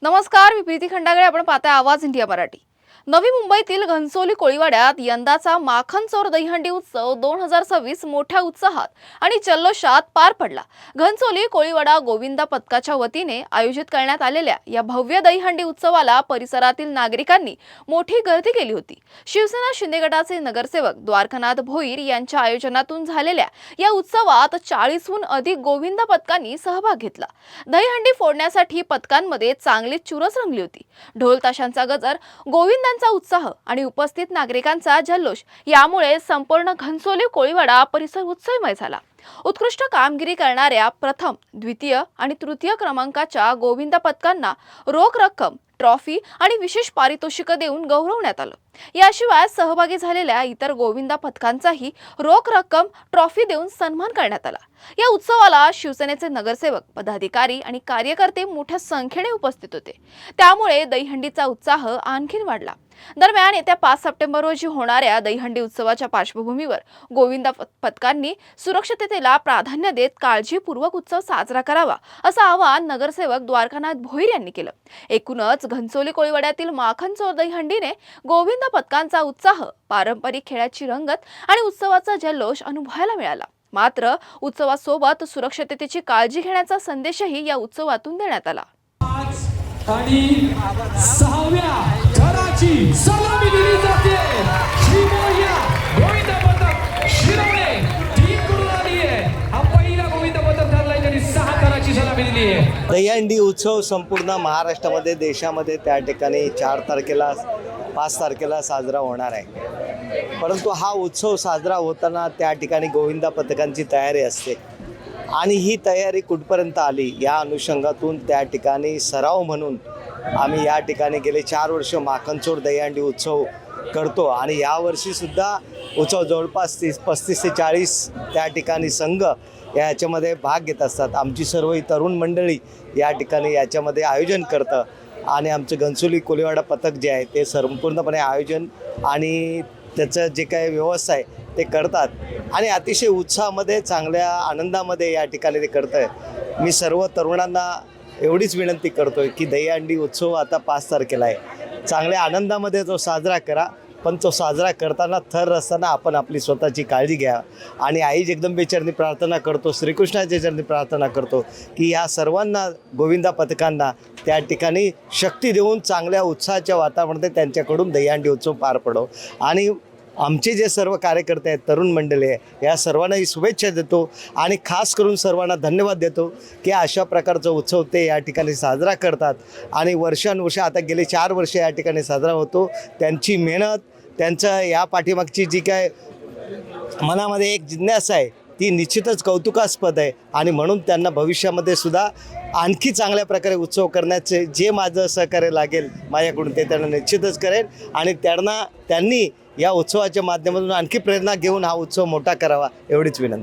नमस्कार, मी प्रीती खंडागळे. आपण पाहताय आवाज इंडिया मराठी. नवी मुंबईतील घनसोली कोळीवाड्यात यंदाचा माखन चोर दहीहंडी उत्सव 2026 मोठ्या उत्साहात आणि जल्लोषात पार पडला. घनसोली कोळीवाडा गोविंदा पथकाच्या वतीने आयोजित करण्यात आलेल्या या भव्य दहीहंडी उत्सवाला परिसरातील नागरिकांनी मोठी गर्दी केली होती. शिवसेना शिंदे गटाचे नगरसेवक द्वारकानाथ भोईर यांच्या आयोजनातून झालेल्या या उत्सवात 40हून अधिक गोविंदा पथकांनी सहभाग घेतला. दहीहंडी फोडण्यासाठी पथकांमध्ये चांगलीच चुरस रंगली होती. ढोल ताशांचा गजर, गोविंदा उत्साह आणि उपस्थित नागरिकांचा जल्लोष यामुळे संपूर्ण घनसोली कोळीवाडा परिसर उत्सवमय झाला. उत्कृष्ट कामगिरी करणाऱ्या प्रथम, द्वितीय आणि तृतीय क्रमांकाच्या गोविंदा पथकांना रोख रक्कम, ट्रॉफी आणि विशेष पारितोषिक देऊन गौरवण्यात आलं. याशिवाय सहभागी झालेल्या इतर गोविंदा पथकांचाही रोख रक्कम, ट्रॉफी देऊन सन्मान करण्यात आला. या उत्सवाला शिवसेनेचे नगरसेवक, पदाधिकारी आणि कार्यकर्ते मोठ्या संख्येने उपस्थित होते. त्यामुळे दहीहंडीचा उत्साह आणखीन वाढला. दरम्यान येत्या 5 सप्टेंबर रोजी होणाऱ्या दहीहंडी उत्सवाच्या पार्श्वभूमीवर गोविंदा पथकांनी सुरक्षिततेला प्राधान्य देत काळजीपूर्वक उत्सव साजरा करावा, असं आवाहन नगरसेवक द्वारकानाथ भोईर यांनी केलं. एकूणच घनसोली कोळीवाड्यातील माखन चोर दहीहंडीने गोविंदा पथकांचा उत्साह, पारंपरिक खेळाची रंगत आणि उत्सवाचा जल्लोष अनुभवायला मिळाला. मात्र उत्सवासोबत सुरक्षिततेची काळजी घेण्याचा संदेशही या उत्सवातून देण्यात आला. आणि 6व्या घराची सलामी दिली जाते. श्रीमोया गोविंदा पथक शिरोळे टीम करून आली आहे. हा पहिला गोविंदा पथक ठरलाय, त्यांनी 6 घराची सलामी दिली आहे. दहीहंडी उत्सव संपूर्ण महाराष्ट्रामध्ये, देशामध्ये त्या ठिकाणी 4 तारखेला 5 तारखेला साजरा होणार आहे. परंतु हा उत्सव साजरा होताना त्या ठिकाणी गोविंदा पथकांची तयारी असते आणि ही तयारी कुठपर्यंत आली या अनुषंगातून त्या ठिकाणी सराव म्हणून आम्ही या ठिकाणी गेले 4 वर्ष माखनचोर दहीहंडी उत्सव करतो आणि यावर्षीसुद्धा उत्सव जवळपास 35 ते 40 त्या ठिकाणी संघ याच्यामध्ये भाग घेत असतात. आमची सर्व ही तरुण मंडळी या ठिकाणी याच्यामध्ये आयोजन करतं आणि आमचं घनसोली कोळीवाडा पथक जे आहे ते संपूर्णपणे आयोजन आणि त्याचं जे काही व्यवस्था आहे ते करतात आणि अतिशय उत्साहामध्ये, चांगल्या आनंदामध्ये या ठिकाणी ते करतं आहे. मी सर्व तरुणांना एवढीच विनंती करतो आहे की दहीहंडी उत्सव आता 5 तारखेला आहे. चांगल्या आनंदामध्ये तो साजरा करा, पण तो साजरा करताना थर असताना आपण आपली स्वतःची काळजी घ्या. आणि आई जगदंबेचरणी प्रार्थना करतो, श्रीकृष्णाच्या चरणी प्रार्थना करतो की या सर्वांना, गोविंदा पथकांना त्या ठिकाणी शक्ती देऊन चांगल्या उत्साहाच्या वातावरणात त्यांच्याकडून दहीहंडी उत्सव पार पडो. आणि आमचे जे सर्व कार्यकर्ते आहेत, तरुण मंडळी आहे, या सर्वांनाही शुभेच्छा देतो आणि खास करून सर्वांना धन्यवाद देतो की अशा प्रकारचा उत्सव ते या ठिकाणी साजरा करतात आणि वर्षानुवर्ष, आता गेले 4 वर्ष या ठिकाणी साजरा होतो. त्यांची मेहनत, त्यांचं या पाठीमागची जी काय मनामध्ये एक जिज्ञासा आहे ती निश्चितच कौतुकास्पद आहे आणि म्हणून त्यांना भविष्यामध्ये सुद्धा आणखी चांगल्या प्रकारे उत्सव करण्याचे जे माझं सहकार्य लागेल माझ्याकडून ते त्यांना निश्चितच करेन आणि त्यांनी या उत्सवाच्या माध्यमातून आणखी प्रेरणा घेऊन हा उत्सव मोठा करावा, एवढीच विनंती.